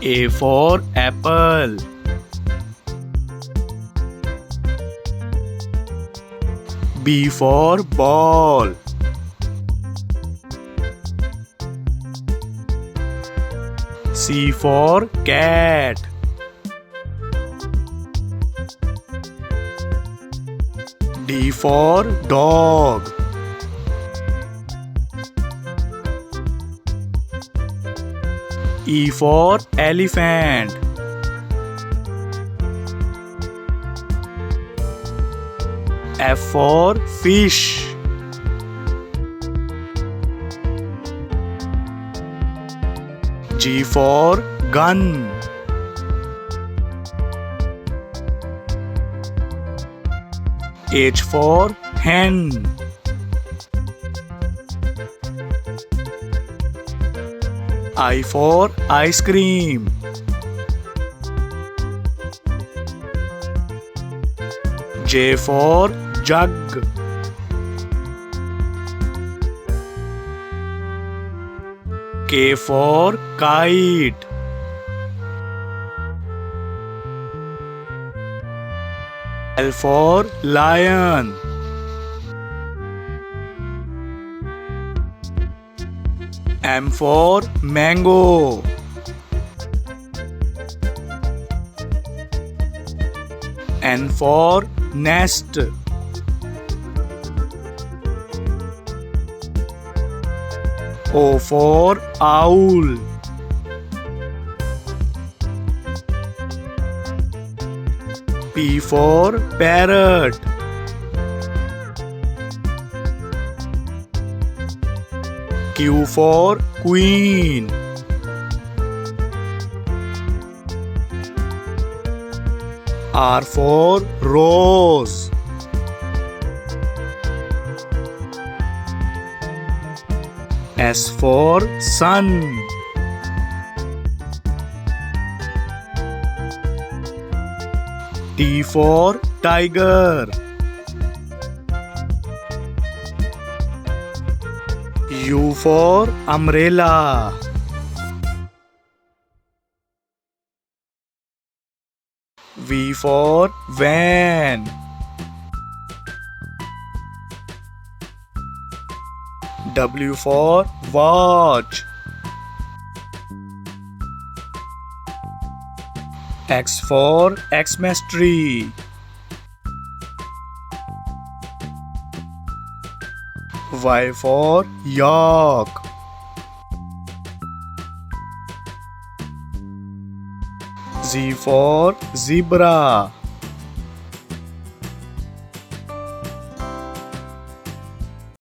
A for apple. B for ball. C for cat. D for dog. E for elephant. F for fish. G for gun. H for hen. I for ice cream. J for jug. K for kite. L for lion. M for mango. N for nest. O for owl. P for parrot. Q for queen. R for rose. S for sun. T for tiger. U for umbrella. V for van. W for watch. X for Xmas tree. Y for yak. Z for zebra.